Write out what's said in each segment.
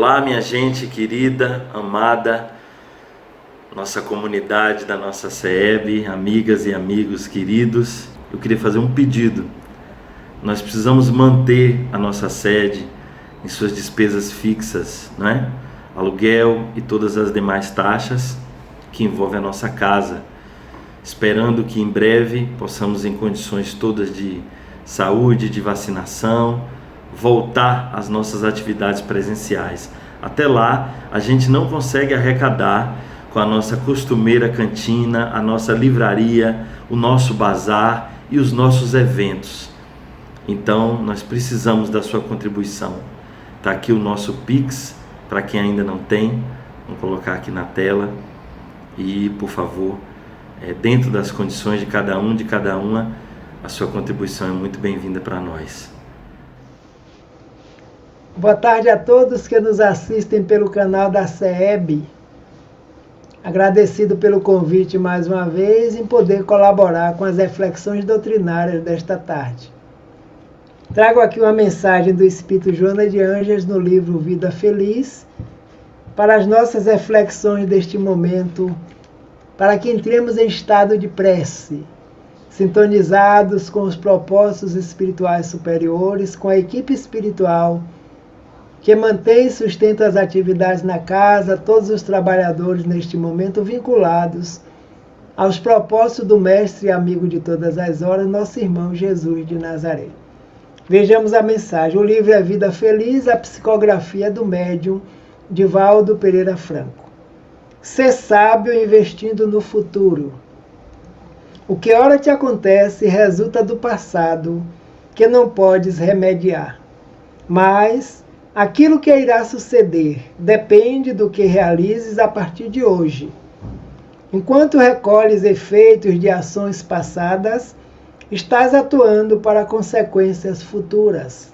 Olá, minha gente querida, amada, nossa comunidade da nossa CEB, amigas e amigos queridos. Eu queria fazer um pedido. Nós precisamos manter a nossa sede em suas despesas fixas, não é? Aluguel e todas as demais taxas que envolvem a nossa casa, esperando que em breve possamos, em condições todas de saúde, de vacinação, voltar às nossas atividades presenciais. Até lá, a gente não consegue arrecadar com a nossa costumeira cantina, a nossa livraria, o nosso bazar e os nossos eventos. Então, nós precisamos da sua contribuição. Está aqui o nosso Pix, para quem ainda não tem, vamos colocar aqui na tela. E, por favor, dentro das condições de cada um, de cada uma, a sua contribuição é muito bem-vinda para nós. Boa tarde a todos que nos assistem pelo canal da CEB. Agradecido pelo convite mais uma vez em poder colaborar com as reflexões doutrinárias desta tarde. Trago aqui uma mensagem do Espírito Joana de Ângeles no livro Vida Feliz para as nossas reflexões deste momento, para que entremos em estado de prece, sintonizados com os propósitos espirituais superiores, com a equipe espiritual que mantém e sustenta as atividades na casa, todos os trabalhadores neste momento vinculados aos propósitos do Mestre e amigo de todas as horas, nosso irmão Jesus de Nazaré. Vejamos a mensagem. O livro é Vida Feliz, a psicografia do médium Divaldo Pereira Franco. Ser sábio investindo no futuro. O que ora te acontece resulta do passado, que não podes remediar. Mas aquilo que irá suceder depende do que realizes a partir de hoje. Enquanto recolhes efeitos de ações passadas, estás atuando para consequências futuras.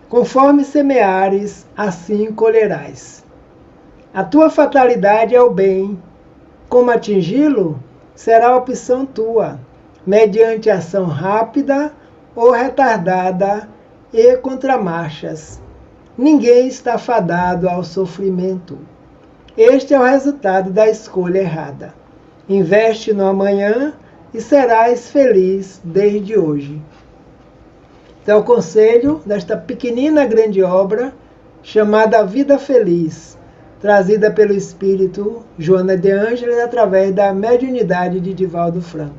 Conforme semeares, assim colherás. A tua fatalidade é o bem. Como atingi-lo? Será opção tua, mediante ação rápida ou retardada e contramarchas. Ninguém está fadado ao sofrimento. Este é o resultado da escolha errada. Investe no amanhã e serás feliz desde hoje. Então, o conselho desta pequenina grande obra, chamada Vida Feliz, trazida pelo Espírito Joana de Ângeles através da mediunidade de Divaldo Franco,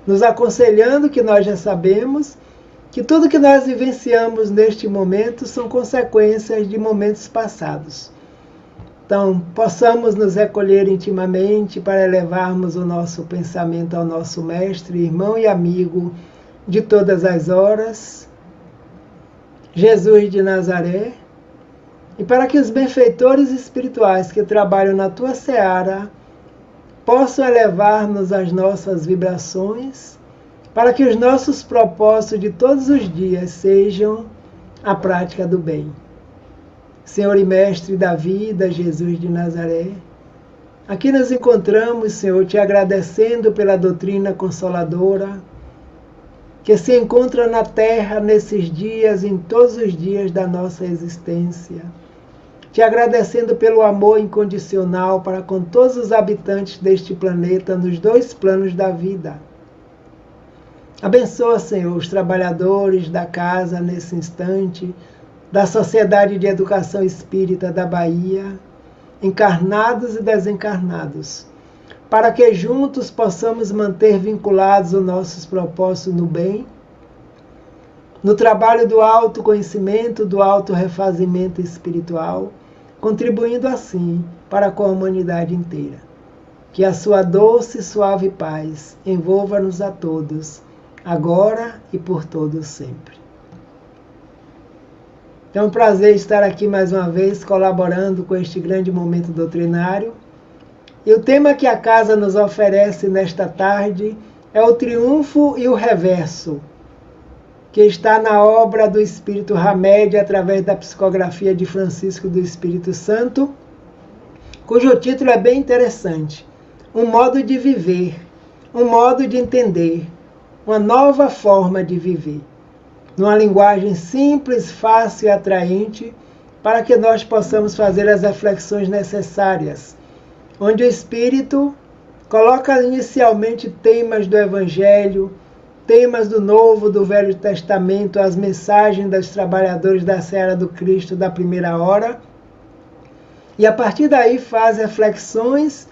nos aconselhando que nós já sabemos que tudo que nós vivenciamos neste momento são consequências de momentos passados. Então, possamos nos recolher intimamente para elevarmos o nosso pensamento ao nosso Mestre, irmão e amigo de todas as horas, Jesus de Nazaré, e para que os benfeitores espirituais que trabalham na tua seara possam elevar-nos as nossas vibrações, para que os nossos propósitos de todos os dias sejam a prática do bem. Senhor e Mestre da vida, Jesus de Nazaré, aqui nos encontramos, Senhor, te agradecendo pela doutrina consoladora que se encontra na terra nesses dias, em todos os dias da nossa existência. Te agradecendo pelo amor incondicional para com todos os habitantes deste planeta nos dois planos da vida. Abençoa, Senhor, os trabalhadores da casa nesse instante, da Sociedade de Educação Espírita da Bahia, encarnados e desencarnados, para que juntos possamos manter vinculados os nossos propósitos no bem, no trabalho do autoconhecimento, do autorrefazimento espiritual, contribuindo assim para com a humanidade inteira. Que a sua doce e suave paz envolva-nos a todos, agora e por todo sempre. É um prazer estar aqui mais uma vez colaborando com este grande momento doutrinário. E o tema que a casa nos oferece nesta tarde é o triunfo e o reverso, que está na obra do Espírito Hamed através da psicografia de Francisco do Espírito Santo, cujo título é bem interessante: Um modo de viver, um modo de entender, uma nova forma de viver. Numa linguagem simples, fácil e atraente, para que nós possamos fazer as reflexões necessárias, onde o Espírito coloca inicialmente temas do Evangelho, temas do Novo, do Velho Testamento, as mensagens dos trabalhadores da Seara do Cristo da primeira hora, e a partir daí faz reflexões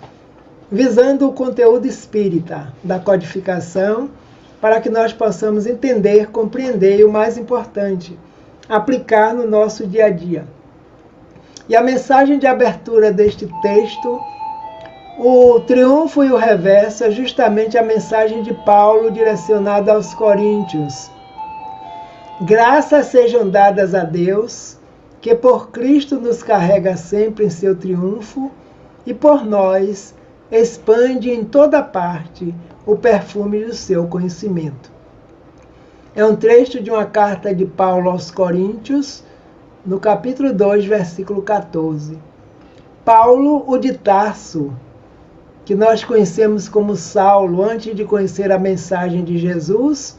visando o conteúdo espírita da codificação, para que nós possamos entender, compreender e, o mais importante, aplicar no nosso dia a dia. E a mensagem de abertura deste texto, o triunfo e o reverso, é justamente a mensagem de Paulo direcionada aos Coríntios. Graças sejam dadas a Deus, que por Cristo nos carrega sempre em seu triunfo e por nós expande em toda parte o perfume do seu conhecimento. É um trecho de uma carta de Paulo aos Coríntios, no capítulo 2, versículo 14. Paulo, o de Tarso, que nós conhecemos como Saulo, antes de conhecer a mensagem de Jesus,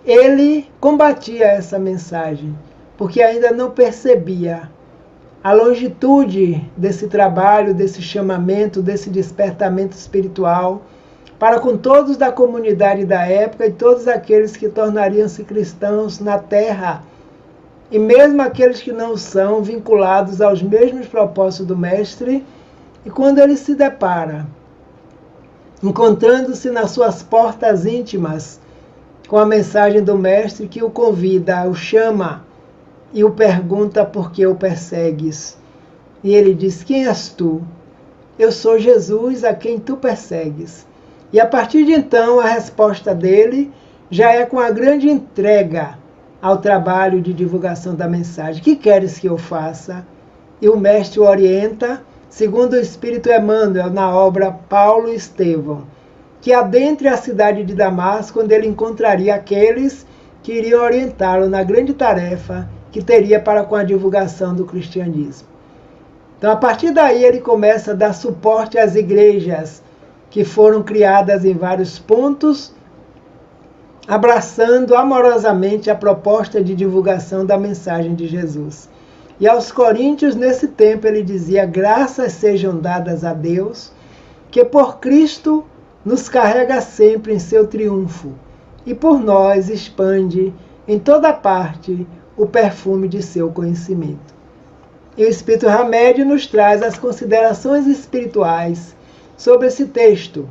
ele combatia essa mensagem, porque ainda não percebia a longitude desse trabalho, desse chamamento, desse despertamento espiritual, para com todos da comunidade da época e todos aqueles que tornariam-se cristãos na terra, e mesmo aqueles que não são, vinculados aos mesmos propósitos do Mestre. E quando ele se depara, encontrando-se nas suas portas íntimas, com a mensagem do Mestre que o convida, o chama e o pergunta por que o persegues. E ele diz: quem és tu? Eu sou Jesus a quem tu persegues. E a partir de então a resposta dele já é com a grande entrega ao trabalho de divulgação da mensagem. Que queres que eu faça? E o Mestre o orienta, segundo o Espírito Emmanuel, na obra Paulo e Estevão, que adentre a cidade de Damasco, onde ele encontraria aqueles que iriam orientá-lo na grande tarefa que teria para com a divulgação do cristianismo. Então, a partir daí, ele começa a dar suporte às igrejas que foram criadas em vários pontos, abraçando amorosamente a proposta de divulgação da mensagem de Jesus. E aos Coríntios, nesse tempo, ele dizia: graças sejam dadas a Deus, que por Cristo nos carrega sempre em seu triunfo, e por nós expande em toda parte o perfume de seu conhecimento. E o Espírito Hamed nos traz as considerações espirituais sobre esse texto,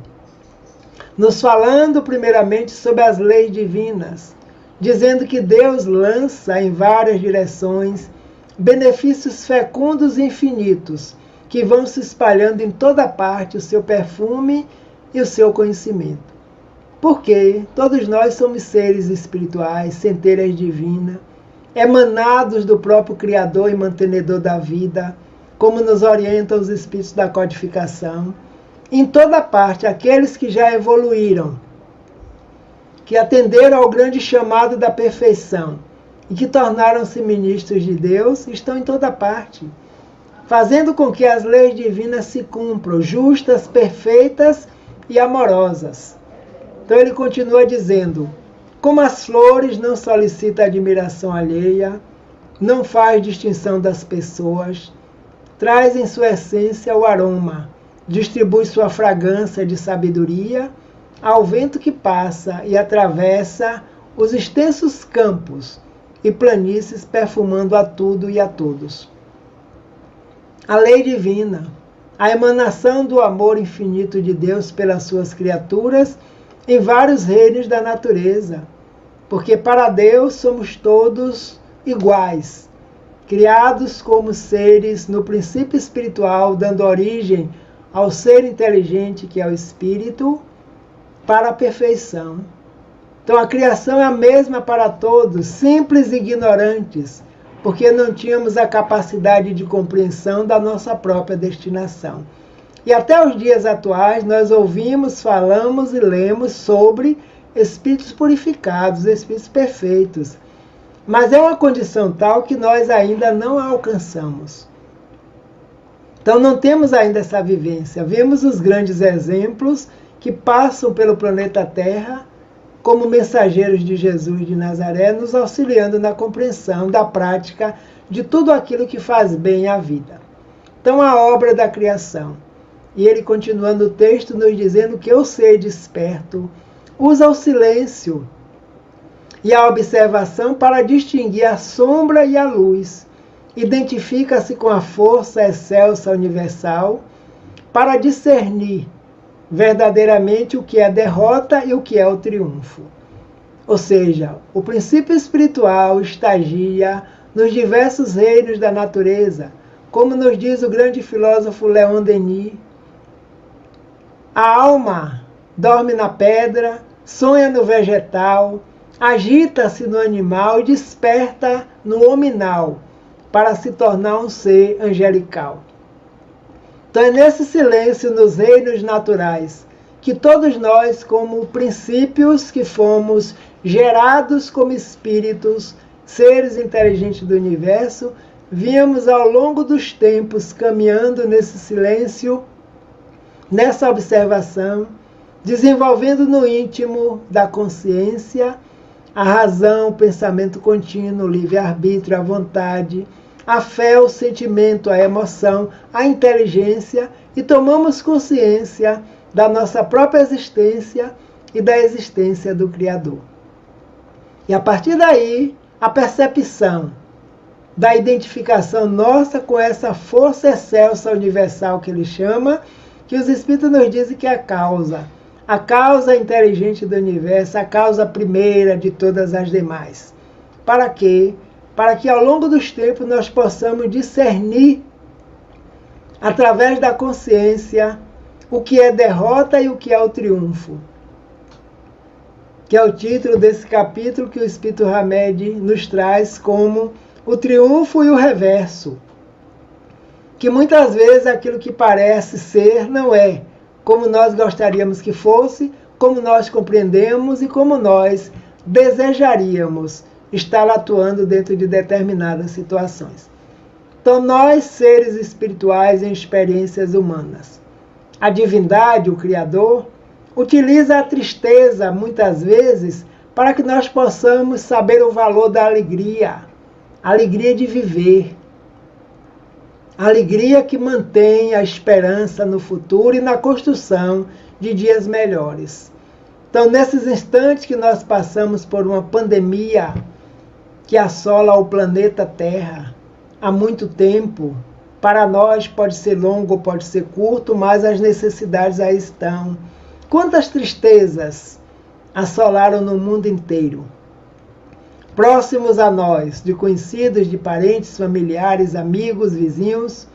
nos falando primeiramente sobre as leis divinas, dizendo que Deus lança em várias direções benefícios fecundos e infinitos, que vão se espalhando em toda parte o seu perfume e o seu conhecimento. Porque todos nós somos seres espirituais, centelhas divinas, emanados do próprio Criador e mantenedor da vida, como nos orientam os Espíritos da codificação. Em toda parte, aqueles que já evoluíram, que atenderam ao grande chamado da perfeição e que tornaram-se ministros de Deus, estão em toda parte, fazendo com que as leis divinas se cumpram, justas, perfeitas e amorosas. Então ele continua dizendo: como as flores não solicita admiração alheia, não faz distinção das pessoas, traz em sua essência o aroma, distribui sua fragrância de sabedoria ao vento que passa e atravessa os extensos campos e planícies, perfumando a tudo e a todos. A lei divina, a emanação do amor infinito de Deus pelas suas criaturas em vários reinos da natureza, porque para Deus somos todos iguais, criados como seres no princípio espiritual, dando origem ao ser inteligente que é o Espírito, para a perfeição. Então a criação é a mesma para todos, simples e ignorantes, porque não tínhamos a capacidade de compreensão da nossa própria destinação. E até os dias atuais nós ouvimos, falamos e lemos sobre espíritos purificados, espíritos perfeitos. Mas é uma condição tal que nós ainda não a alcançamos. Então não temos ainda essa vivência. Vemos os grandes exemplos que passam pelo planeta Terra como mensageiros de Jesus de Nazaré, nos auxiliando na compreensão da prática de tudo aquilo que faz bem à vida. Então, a obra da criação. E ele continua no texto nos dizendo que o ser desperto usa o silêncio e a observação para distinguir a sombra e a luz. Identifica-se com a força excelsa universal para discernir verdadeiramente o que é derrota e o que é o triunfo. Ou seja, o princípio espiritual estagia nos diversos reinos da natureza, como nos diz o grande filósofo Leon Denis. A alma dorme na pedra, sonha no vegetal, agita-se no animal e desperta no hominal, para se tornar um ser angelical. Então é nesse silêncio nos reinos naturais que todos nós, como princípios que fomos gerados como espíritos, seres inteligentes do universo, viemos ao longo dos tempos caminhando nesse silêncio, nessa observação, desenvolvendo no íntimo da consciência a razão, o pensamento contínuo, o livre-arbítrio, a vontade, a fé, o sentimento, a emoção, a inteligência, e tomamos consciência da nossa própria existência e da existência do Criador. E a partir daí, a percepção da identificação nossa com essa força excelsa universal que ele chama, que os Espíritos nos dizem que é a causa inteligente do universo, a causa primeira de todas as demais. Para quê? Para que ao longo dos tempos nós possamos discernir, através da consciência, o que é derrota e o que é o triunfo. Que é o título desse capítulo que o Espírito Hamed nos traz como o triunfo e o reverso. Que muitas vezes aquilo que parece ser não é como nós gostaríamos que fosse, como nós compreendemos e como nós desejaríamos estar atuando dentro de determinadas situações. Então, nós, seres espirituais em experiências humanas, a divindade, o Criador, utiliza a tristeza, muitas vezes, para que nós possamos saber o valor da alegria, a alegria de viver, a alegria que mantém a esperança no futuro e na construção de dias melhores. Então, nesses instantes que nós passamos por uma pandemia que assola o planeta Terra há muito tempo, para nós pode ser longo ou pode ser curto, mas as necessidades aí estão. Quantas tristezas assolaram no mundo inteiro? Próximos a nós, de conhecidos, de parentes, familiares, amigos, vizinhos.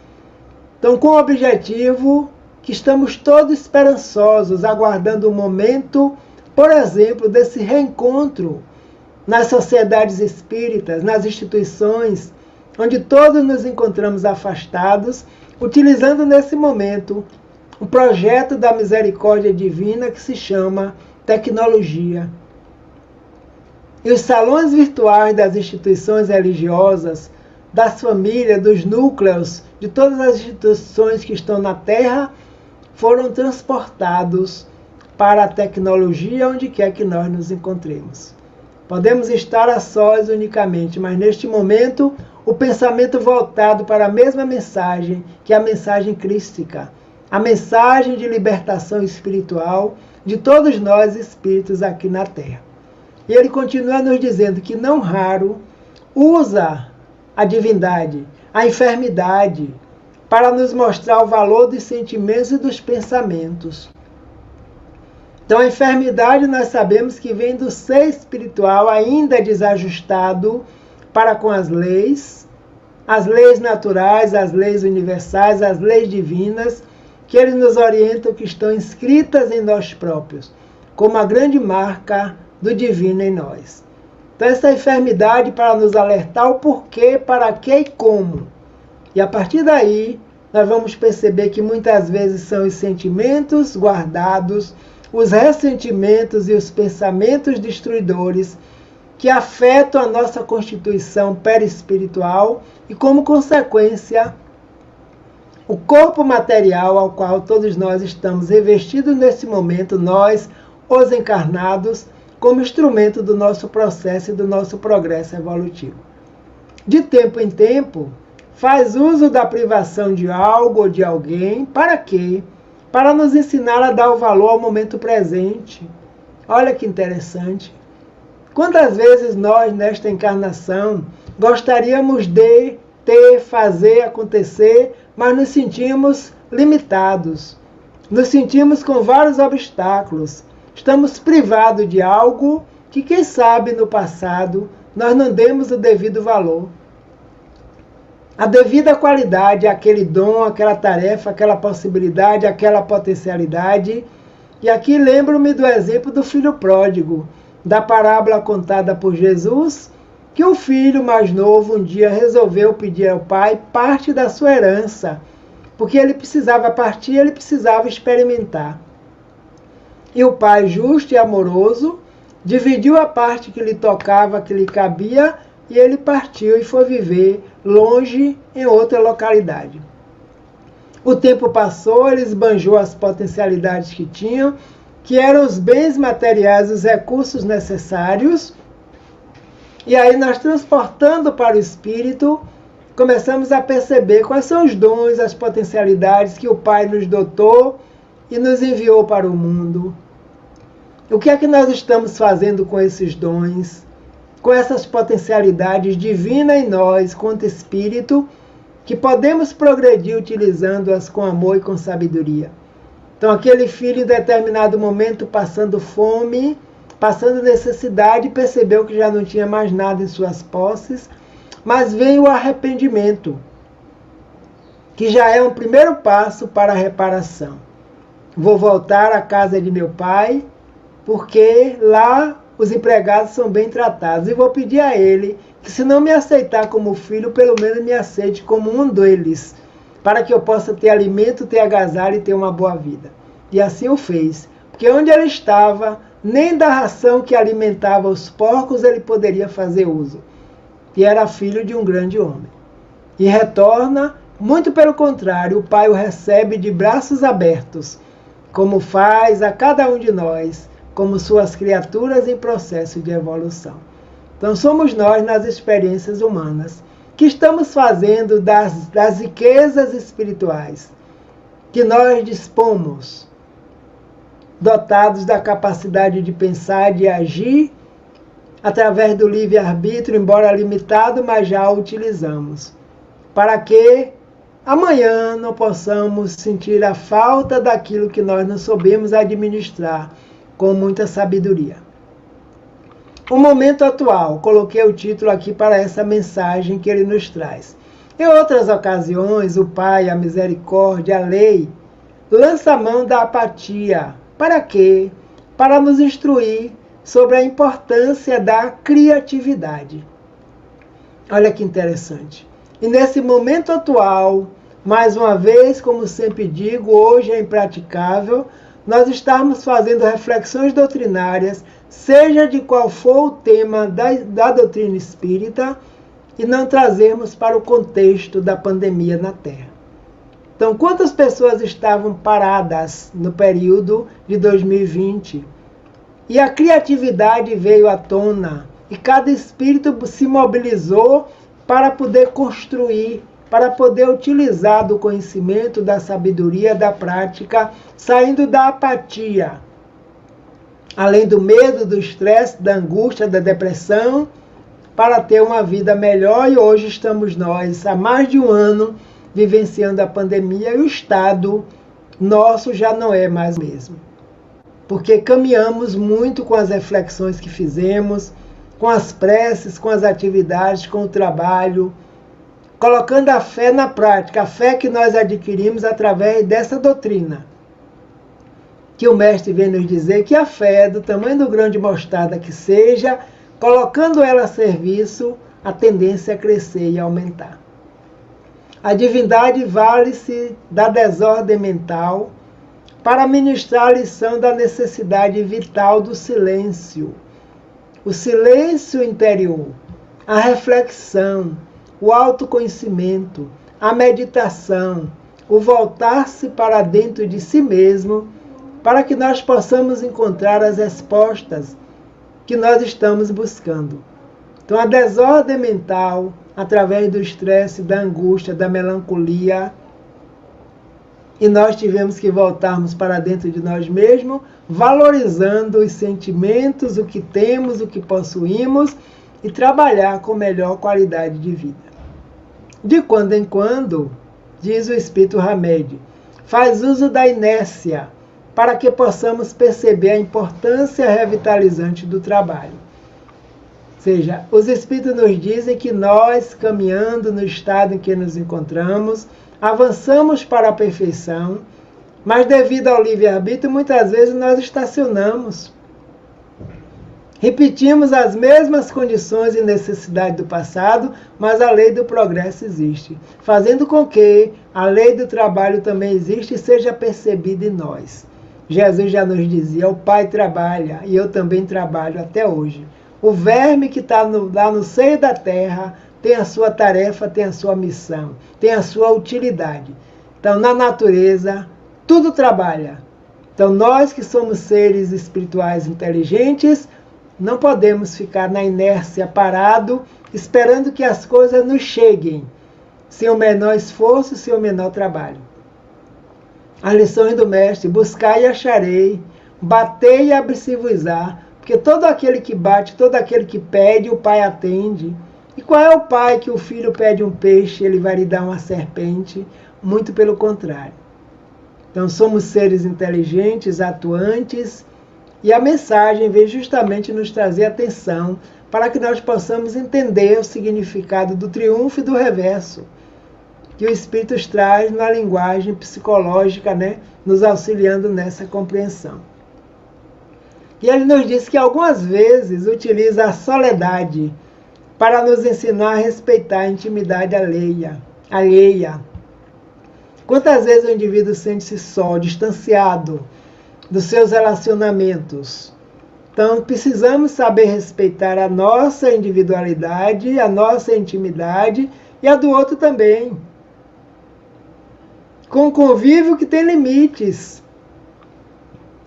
Então, com o objetivo que estamos todos esperançosos, aguardando o momento, por exemplo, desse reencontro nas sociedades espíritas, nas instituições, onde todos nos encontramos afastados, utilizando nesse momento um projeto da misericórdia divina que se chama tecnologia. E os salões virtuais das instituições religiosas, das famílias, dos núcleos, de todas as instituições que estão na Terra, foram transportados para a tecnologia onde quer que nós nos encontremos. Podemos estar a sós unicamente, mas neste momento o pensamento voltado para a mesma mensagem, que é a mensagem crística, a mensagem de libertação espiritual de todos nós espíritos aqui na Terra. E ele continua nos dizendo que não raro usa a divindade, a enfermidade, para nos mostrar o valor dos sentimentos e dos pensamentos. Então a enfermidade nós sabemos que vem do ser espiritual ainda desajustado para com as leis naturais, as leis universais, as leis divinas, que eles nos orientam, que estão inscritas em nós próprios, como a grande marca do divino em nós. Então essa enfermidade para nos alertar o porquê, para quê e como. E a partir daí, nós vamos perceber que muitas vezes são os sentimentos guardados, os ressentimentos e os pensamentos destruidores que afetam a nossa constituição perispiritual e, como consequência, o corpo material ao qual todos nós estamos revestidos nesse momento, nós, os encarnados, como instrumento do nosso processo e do nosso progresso evolutivo. De tempo em tempo, faz uso da privação de algo ou de alguém, para quê? Para nos ensinar a dar o valor ao momento presente. Olha que interessante. Quantas vezes nós, nesta encarnação, gostaríamos de ter, fazer, acontecer, mas nos sentimos limitados, nos sentimos com vários obstáculos, estamos privados de algo que, quem sabe, no passado, nós não demos o devido valor. A devida qualidade àquele dom, aquela tarefa, aquela possibilidade, aquela potencialidade. E aqui lembro-me do exemplo do filho pródigo, da parábola contada por Jesus, que o filho mais novo um dia resolveu pedir ao pai parte da sua herança, porque ele precisava partir, ele precisava experimentar. E o pai, justo e amoroso, dividiu a parte que lhe tocava, que lhe cabia, e ele partiu e foi viver longe em outra localidade. O tempo passou, ele esbanjou as potencialidades que tinham, que eram os bens materiais, os recursos necessários. E aí nós, transportando para o espírito, começamos a perceber quais são os dons, as potencialidades que o Pai nos dotou e nos enviou para o mundo. O que é que nós estamos fazendo com esses dons, com essas potencialidades divinas em nós, quanto espírito, que podemos progredir utilizando-as com amor e com sabedoria? Então, aquele filho, em determinado momento, passando fome, passando necessidade, percebeu que já não tinha mais nada em suas posses, mas veio o arrependimento, que já é um primeiro passo para a reparação. Vou voltar à casa de meu pai, porque lá os empregados são bem tratados, e vou pedir a ele que, se não me aceitar como filho, pelo menos me aceite como um deles, para que eu possa ter alimento, ter agasalho e ter uma boa vida. E assim o fez, porque onde ele estava, nem da ração que alimentava os porcos ele poderia fazer uso. E era filho de um grande homem. E retorna, muito pelo contrário, o pai o recebe de braços abertos, como faz a cada um de nós, como suas criaturas em processo de evolução. Então somos nós, nas experiências humanas, que estamos fazendo das riquezas espirituais que nós dispomos, dotados da capacidade de pensar, de agir, através do livre-arbítrio, embora limitado, mas já o utilizamos, para que amanhã não possamos sentir a falta daquilo que nós não soubemos administrar com muita sabedoria. O momento atual, coloquei o título aqui para essa mensagem que ele nos traz. Em outras ocasiões, o Pai, a misericórdia, a lei, lança a mão da apatia. Para quê? Para nos instruir sobre a importância da criatividade. Olha que interessante. E nesse momento atual, mais uma vez, como sempre digo, hoje é impraticável nós estarmos fazendo reflexões doutrinárias, seja de qual for o tema da doutrina espírita, e não trazermos para o contexto da pandemia na Terra. Então, quantas pessoas estavam paradas no período de 2020? E a criatividade veio à tona, e cada espírito se mobilizou para poder construir, para poder utilizar do conhecimento, da sabedoria, da prática, saindo da apatia, além do medo, do estresse, da angústia, da depressão, para ter uma vida melhor. E hoje estamos nós, há mais de um ano, vivenciando a pandemia, e o estado nosso já não é mais o mesmo. Porque caminhamos muito com as reflexões que fizemos, com as preces, com as atividades, com o trabalho, colocando a fé na prática, a fé que nós adquirimos através dessa doutrina. Que o Mestre vem nos dizer que a fé, do tamanho do grão de mostarda que seja, colocando ela a serviço, a tendência é crescer e aumentar. A divindade vale-se da desordem mental para ministrar a lição da necessidade vital do silêncio. O silêncio interior, a reflexão, o autoconhecimento, a meditação, o voltar-se para dentro de si mesmo, para que nós possamos encontrar as respostas que nós estamos buscando. Então, a desordem mental, através do estresse, da angústia, da melancolia, e nós tivemos que voltarmos para dentro de nós mesmos, valorizando os sentimentos, o que temos, o que possuímos, e trabalhar com melhor qualidade de vida. De quando em quando, diz o Espírito Hamed, faz uso da inércia para que possamos perceber a importância revitalizante do trabalho. Ou seja, os Espíritos nos dizem que nós, caminhando no estado em que nos encontramos, avançamos para a perfeição, mas devido ao livre-arbítrio, muitas vezes nós estacionamos. Repetimos as mesmas condições e necessidades do passado, mas a lei do progresso existe, fazendo com que a lei do trabalho também existe e seja percebida em nós. Jesus já nos dizia, o Pai trabalha e eu também trabalho até hoje. O verme que está lá no seio da terra tem a sua tarefa, tem a sua missão, tem a sua utilidade. Então, na natureza, tudo trabalha. Então, nós que somos seres espirituais inteligentes, não podemos ficar na inércia parado, esperando que as coisas nos cheguem, sem o menor esforço, sem o menor trabalho. As lições do Mestre, buscai e acharei, batei e abre-se-vos-á, porque todo aquele que bate, todo aquele que pede, o Pai atende. E qual é o pai que o filho pede um peixe, ele vai lhe dar uma serpente? Muito pelo contrário. Então somos seres inteligentes, atuantes, e a mensagem veio justamente nos trazer atenção para que nós possamos entender o significado do triunfo e do reverso, que o Espírito traz na linguagem psicológica, nos auxiliando nessa compreensão. E ele nos diz que algumas vezes utiliza a soledade para nos ensinar a respeitar a intimidade alheia. Quantas vezes o indivíduo sente-se só, distanciado dos seus relacionamentos? Então, precisamos saber respeitar a nossa individualidade, a nossa intimidade e a do outro também. Com um convívio que tem limites.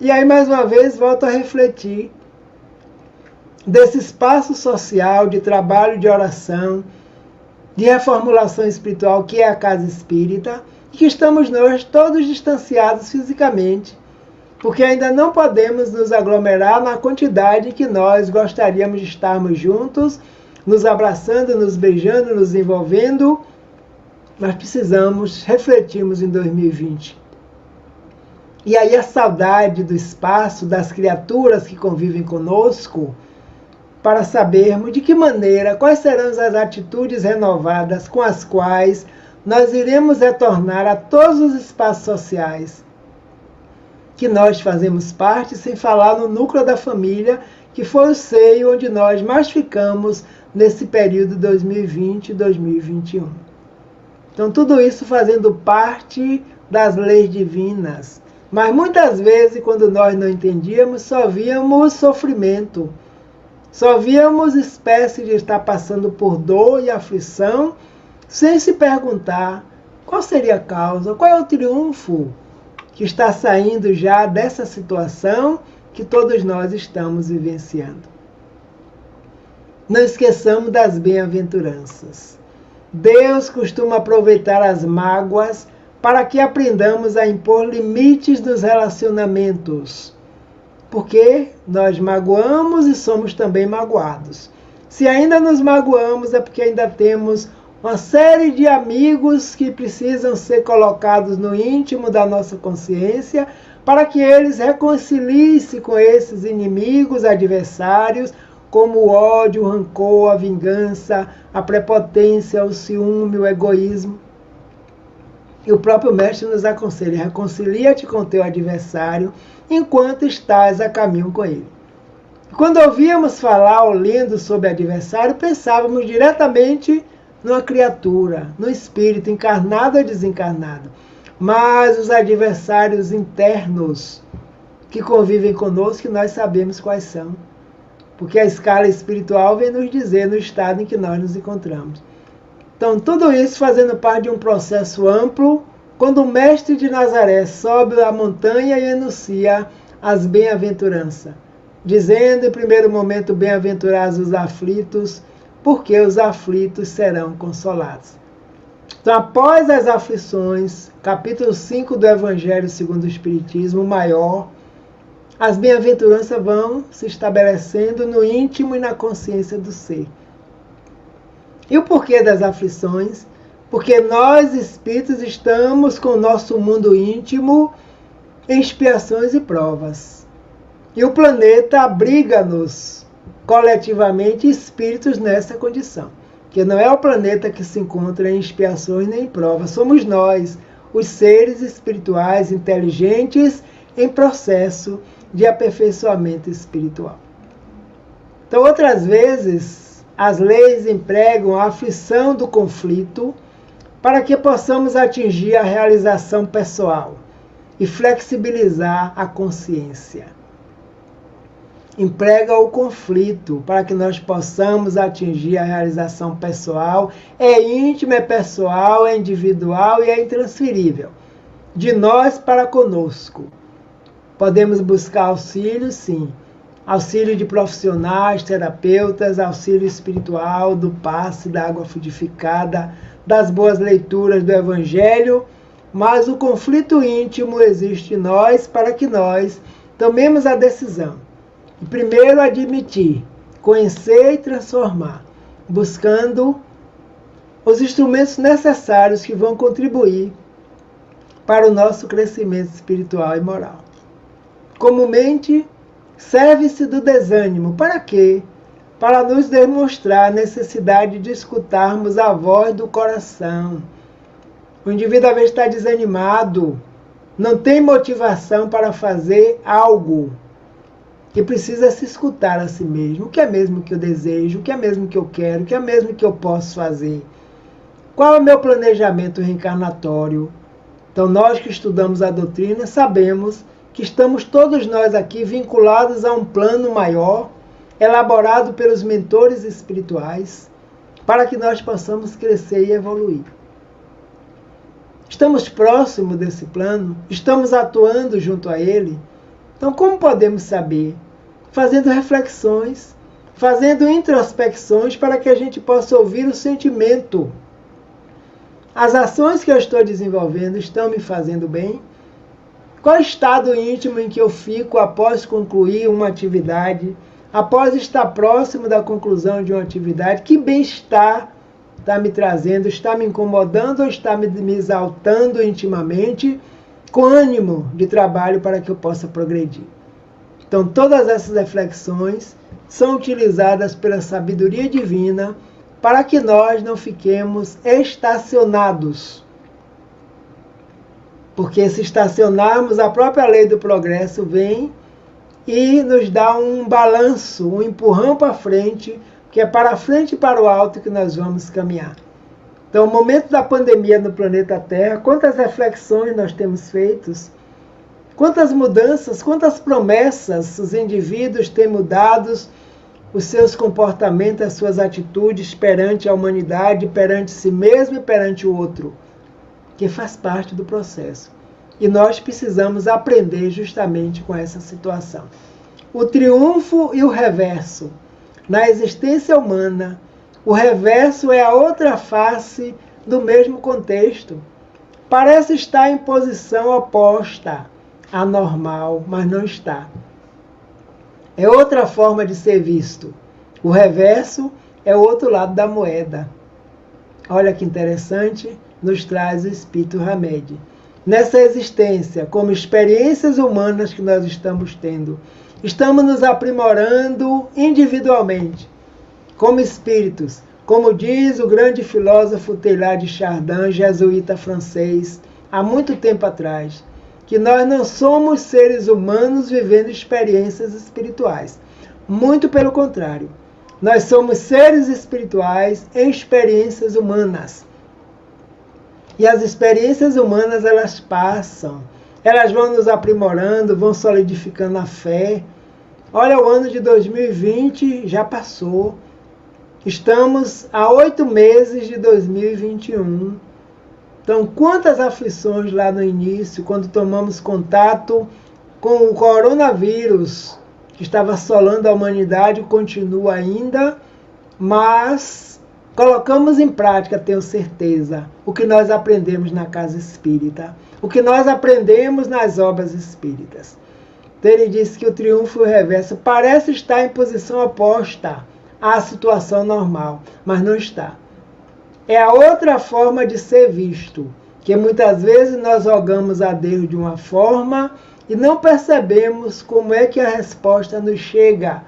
E aí, mais uma vez, volto a refletir desse espaço social de trabalho, de oração, de reformulação espiritual, que é a casa espírita, e que estamos nós todos distanciados fisicamente, porque ainda não podemos nos aglomerar na quantidade que nós gostaríamos de estarmos juntos, nos abraçando, nos beijando, nos envolvendo, mas precisamos refletirmos em 2020. E aí a saudade do espaço, das criaturas que convivem conosco, para sabermos de que maneira, quais serão as atitudes renovadas com as quais nós iremos retornar a todos os espaços sociais que nós fazemos parte, sem falar no núcleo da família, que foi o seio onde nós mais ficamos nesse período 2020 e 2021. Então, tudo isso fazendo parte das leis divinas. Mas muitas vezes, quando nós não entendíamos, só víamos sofrimento. Só víamos espécie de estar passando por dor e aflição, sem se perguntar qual seria a causa, qual é o triunfo que está saindo já dessa situação que todos nós estamos vivenciando. Não esqueçamos das bem-aventuranças. Deus costuma aproveitar as mágoas para que aprendamos a impor limites nos relacionamentos. Porque nós magoamos e somos também magoados. Se ainda nos magoamos, é porque ainda temos uma série de amigos que precisam ser colocados no íntimo da nossa consciência para que eles reconciliem-se com esses inimigos, adversários, como o ódio, o rancor, a vingança, a prepotência, o ciúme, o egoísmo. E o próprio Mestre nos aconselha, reconcilia-te com o teu adversário enquanto estás a caminho com ele. Quando ouvíamos falar ou lendo sobre adversário, pensávamos diretamente numa criatura, no espírito encarnado ou desencarnado. Mas os adversários internos que convivem conosco, nós sabemos quais são. Porque a escala espiritual vem nos dizer no estado em que nós nos encontramos. Então, tudo isso fazendo parte de um processo amplo, quando o Mestre de Nazaré sobe a montanha e enuncia as bem-aventuranças. dizendo em primeiro momento, bem-aventurados os aflitos, porque os aflitos serão consolados. Então, após as aflições, capítulo 5 do Evangelho segundo o Espiritismo, maior, as bem-aventuranças vão se estabelecendo no íntimo e na consciência do ser. E o porquê das aflições? Porque nós, espíritos, estamos com o nosso mundo íntimo em expiações e provas. E o planeta abriga-nos coletivamente espíritos nessa condição. Que não é o planeta que se encontra em expiações nem em provas, somos nós, os seres espirituais inteligentes em processo de aperfeiçoamento espiritual. Então, outras vezes, as leis empregam a aflição do conflito para que possamos atingir a realização pessoal e flexibilizar a consciência. Emprega o conflito para que nós possamos atingir a realização pessoal. É íntima, é pessoal, é individual e é intransferível. De nós para conosco. Podemos buscar auxílio, sim. Auxílio de profissionais, terapeutas, auxílio espiritual, do passe, da água fluidificada, das boas leituras do Evangelho, mas o conflito íntimo existe em nós para que nós tomemos a decisão. E primeiro admitir, conhecer e transformar, buscando os instrumentos necessários que vão contribuir para o nosso crescimento espiritual e moral. Comumente, serve-se do desânimo. Para quê? Para nos demonstrar a necessidade de escutarmos a voz do coração. O indivíduo, às vezes, está desanimado, não tem motivação para fazer algo, e precisa se escutar a si mesmo. O que é mesmo que eu desejo? O que é mesmo que eu quero? O que é mesmo que eu posso fazer? Qual é o meu planejamento reencarnatório? Então, nós que estudamos a doutrina, sabemos que estamos todos nós aqui vinculados a um plano maior, elaborado pelos mentores espirituais, para que nós possamos crescer e evoluir. Estamos próximos desse plano? Estamos atuando junto a ele? Então, como podemos saber? Fazendo reflexões, fazendo introspecções para que a gente possa ouvir o sentimento. As ações que eu estou desenvolvendo estão me fazendo bem? Qual estado íntimo em que eu fico após concluir uma atividade, após estar próximo da conclusão de uma atividade? Que bem-estar está me trazendo? Está me incomodando ou está me exaltando intimamente, com ânimo de trabalho para que eu possa progredir? Então, todas essas reflexões são utilizadas pela sabedoria divina para que nós não fiquemos estacionados. Porque se estacionarmos, a própria lei do progresso vem e nos dá um balanço, um empurrão para frente, que é para frente e para o alto que nós vamos caminhar. Então, o momento da pandemia no planeta Terra, quantas reflexões nós temos feitos, quantas mudanças, quantas promessas os indivíduos têm mudado os seus comportamentos, as suas atitudes perante a humanidade, perante si mesmo e perante o outro, que faz parte do processo. E nós precisamos aprender justamente com essa situação. O triunfo e o reverso. Na existência humana, o reverso é a outra face do mesmo contexto. Parece estar em posição oposta à normal, mas não está. É outra forma de ser visto. O reverso é o outro lado da moeda. Olha que interessante, nos traz o Espírito Hamed. Nessa existência, como experiências humanas que nós estamos tendo, estamos nos aprimorando individualmente, como espíritos, como diz o grande filósofo Teilhard de Chardin, jesuíta francês, há muito tempo atrás, que nós não somos seres humanos vivendo experiências espirituais. Muito pelo contrário, nós somos seres espirituais em experiências humanas. E as experiências humanas, elas passam, elas vão nos aprimorando, vão solidificando a fé. Olha, o ano de 2020 já passou. Estamos a 8 meses de 2021. Então, quantas aflições lá no início, quando tomamos contato com o coronavírus, que estava assolando a humanidade, continua ainda, mas colocamos em prática, tenho certeza, o que nós aprendemos na casa espírita, o que nós aprendemos nas obras espíritas. Então ele disse que o triunfo e o reverso parece estar em posição oposta à situação normal, mas não está. É a outra forma de ser visto, que muitas vezes nós rogamos a Deus de uma forma e não percebemos como é que a resposta nos chega,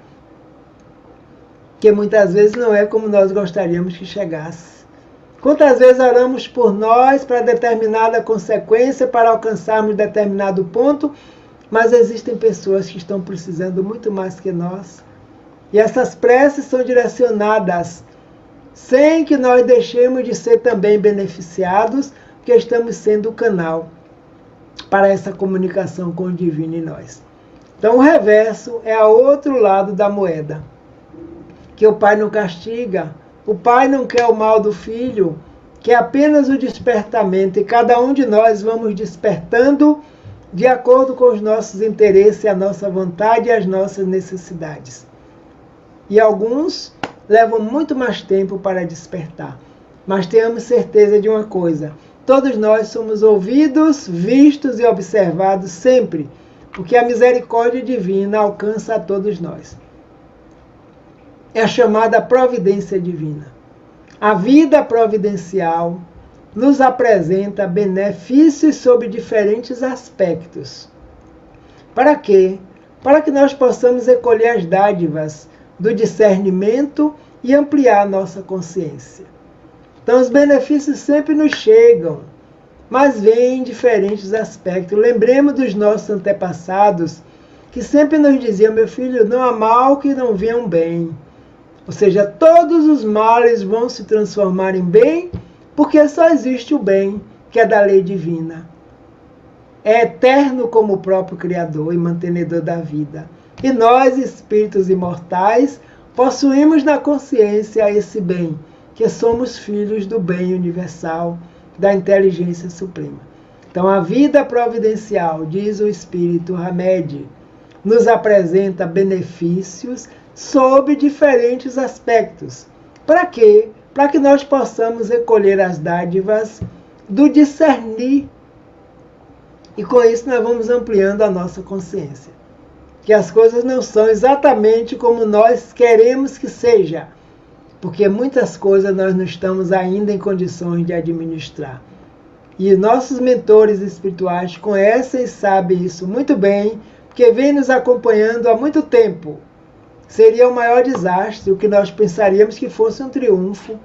que muitas vezes não é como nós gostaríamos que chegasse. Quantas vezes oramos por nós para determinada consequência, para alcançarmos determinado ponto, mas existem pessoas que estão precisando muito mais que nós. E essas preces são direcionadas sem que nós deixemos de ser também beneficiados, porque estamos sendo o canal para essa comunicação com o divino em nós. Então o reverso é o outro lado da moeda, que o pai não castiga, o pai não quer o mal do filho, que é apenas o despertamento, e cada um de nós vamos despertando de acordo com os nossos interesses, a nossa vontade e as nossas necessidades. E alguns levam muito mais tempo para despertar. Mas tenhamos certeza de uma coisa: todos nós somos ouvidos, vistos e observados sempre, porque a misericórdia divina alcança a todos nós. É a chamada providência divina. A vida providencial nos apresenta benefícios sob diferentes aspectos. Para quê? Para que nós possamos recolher as dádivas do discernimento e ampliar a nossa consciência. Então os benefícios sempre nos chegam, mas vêm em diferentes aspectos. Lembremos dos nossos antepassados, que sempre nos diziam: meu filho, não há mal que não venha um bem. Ou seja, todos os males vão se transformar em bem, porque só existe o bem, que é da lei divina. É eterno como o próprio Criador e mantenedor da vida. E nós, espíritos imortais, possuímos na consciência esse bem, que somos filhos do bem universal, da inteligência suprema. Então a vida providencial, diz o Espírito Hamed, nos apresenta benefícios sob diferentes aspectos. Para quê? Para que nós possamos recolher as dádivas do discernir. E com isso nós vamos ampliando a nossa consciência. Que as coisas não são exatamente como nós queremos que seja. Porque muitas coisas nós não estamos ainda em condições de administrar. E nossos mentores espirituais conhecem e sabem isso muito bem, porque vêm nos acompanhando há muito tempo. Seria o maior desastre o que nós pensaríamos que fosse um triunfo.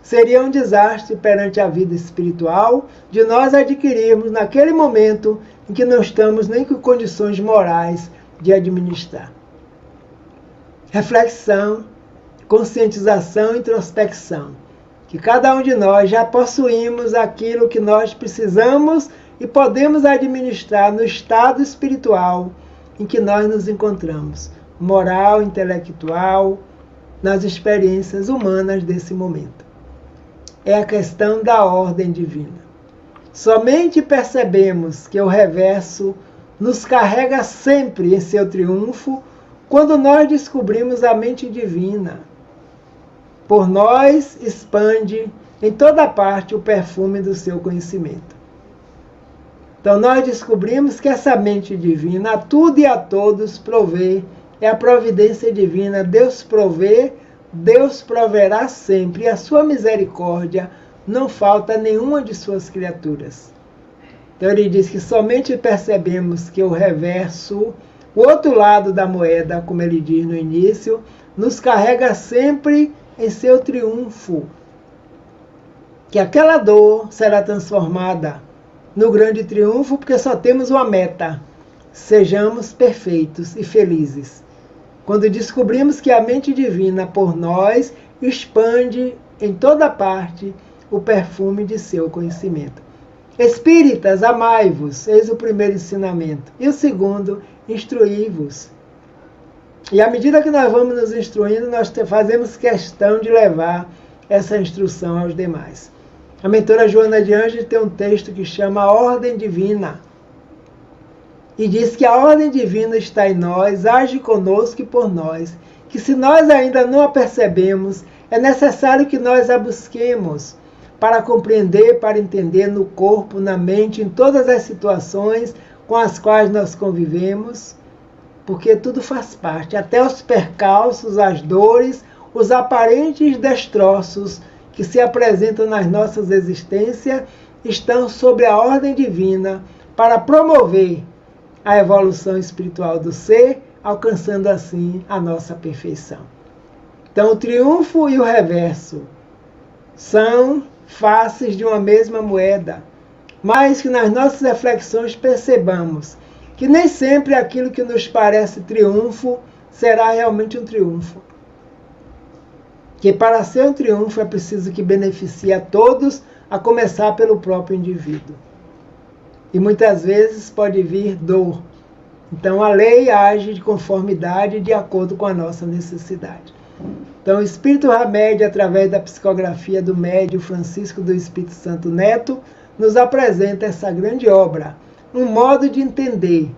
Seria um desastre perante a vida espiritual de nós adquirirmos naquele momento em que não estamos nem com condições morais de administrar. Reflexão, conscientização e introspecção. Que cada um de nós já possuímos aquilo que nós precisamos e podemos administrar no estado espiritual em que nós nos encontramos. Moral, intelectual, nas experiências humanas desse momento. É a questão da ordem divina. Somente percebemos que o reverso nos carrega sempre em seu triunfo quando nós descobrimos a mente divina. Por nós expande em toda parte o perfume do seu conhecimento. Então nós descobrimos que essa mente divina a tudo e a todos provê. É a providência divina. Deus provê, Deus proverá sempre. E a sua misericórdia não falta a nenhuma de suas criaturas. Então ele diz que somente percebemos que o reverso, o outro lado da moeda, como ele diz no início, nos carrega sempre em seu triunfo. Que aquela dor será transformada no grande triunfo, porque só temos uma meta: sejamos perfeitos e felizes. Quando descobrimos que a mente divina por nós expande em toda parte o perfume de seu conhecimento. Espíritas, amai-vos, eis o primeiro ensinamento. E o segundo, instruí-vos. E à medida que nós vamos nos instruindo, nós fazemos questão de levar essa instrução aos demais. A mentora Joana de Ângeles tem um texto que chama A Ordem Divina. E diz que a ordem divina está em nós, age conosco e por nós, que se nós ainda não a percebemos, é necessário que nós a busquemos para compreender, para entender no corpo, na mente, em todas as situações com as quais nós convivemos, porque tudo faz parte, até os percalços, as dores, os aparentes destroços que se apresentam nas nossas existências estão sob a ordem divina para promover a evolução espiritual do ser, alcançando assim a nossa perfeição. Então, o triunfo e o reverso são faces de uma mesma moeda, mas que nas nossas reflexões percebamos que nem sempre aquilo que nos parece triunfo será realmente um triunfo. Que para ser um triunfo é preciso que beneficie a todos, a começar pelo próprio indivíduo. E muitas vezes pode vir dor. Então a lei age de conformidade de acordo com a nossa necessidade. Então o Espírito Hamed, através da psicografia do médium Francisco do Espírito Santo Neto, nos apresenta essa grande obra, um modo de entender,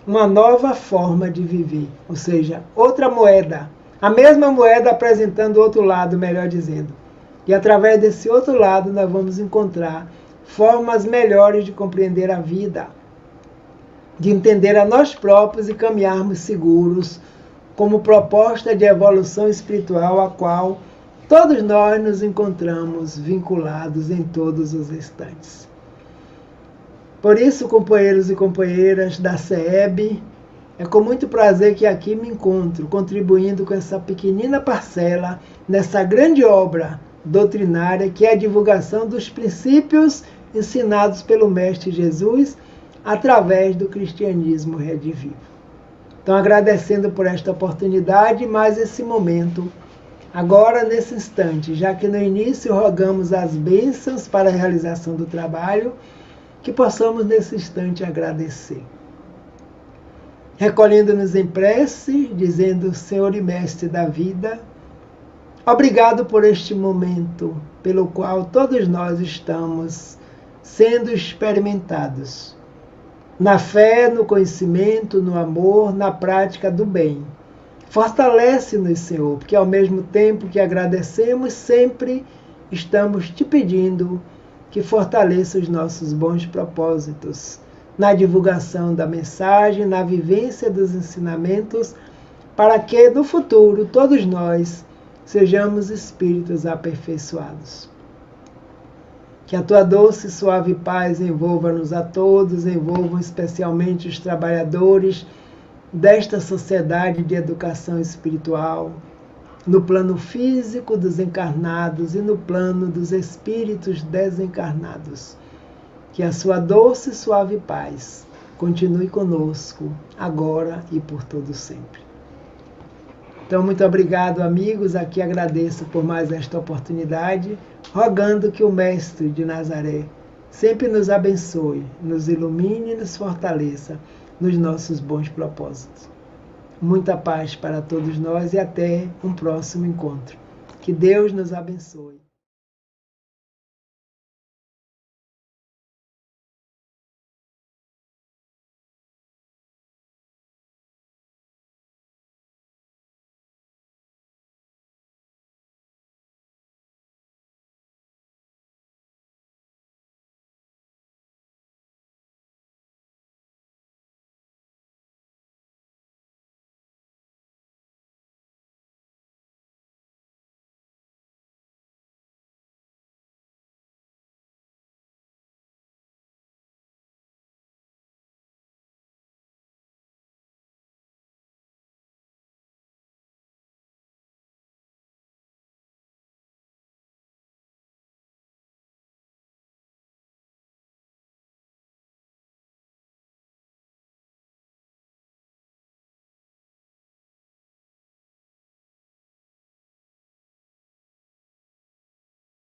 uma nova forma de viver, ou seja, outra moeda, a mesma moeda apresentando outro lado, melhor dizendo. E através desse outro lado nós vamos encontrar formas melhores de compreender a vida, de entender a nós próprios e caminharmos seguros, como proposta de evolução espiritual a qual todos nós nos encontramos vinculados em todos os instantes. Por isso, companheiros e companheiras da CEB, é com muito prazer que aqui me encontro, contribuindo com essa pequenina parcela nessa grande obra doutrinária que é a divulgação dos princípios ensinados pelo Mestre Jesus através do cristianismo redivivo. Então, agradecendo por esta oportunidade e mais esse momento, agora nesse instante, já que no início rogamos as bênçãos para a realização do trabalho, que possamos nesse instante agradecer. Recolhendo-nos em prece, dizendo: Senhor e Mestre da vida, obrigado por este momento, pelo qual todos nós estamos sendo experimentados, na fé, no conhecimento, no amor, na prática do bem. Fortalece-nos, Senhor, porque ao mesmo tempo que agradecemos, sempre estamos te pedindo que fortaleça os nossos bons propósitos, na divulgação da mensagem, na vivência dos ensinamentos, para que no futuro todos nós sejamos espíritos aperfeiçoados. Que a tua doce e suave paz envolva-nos a todos, envolvam especialmente os trabalhadores desta sociedade de educação espiritual, no plano físico dos encarnados e no plano dos espíritos desencarnados. Que a sua doce e suave paz continue conosco, agora e por todo sempre. Então, muito obrigado, amigos. Aqui agradeço por mais esta oportunidade, rogando que o Mestre de Nazaré sempre nos abençoe, nos ilumine e nos fortaleça nos nossos bons propósitos. Muita paz para todos nós e até um próximo encontro. Que Deus nos abençoe.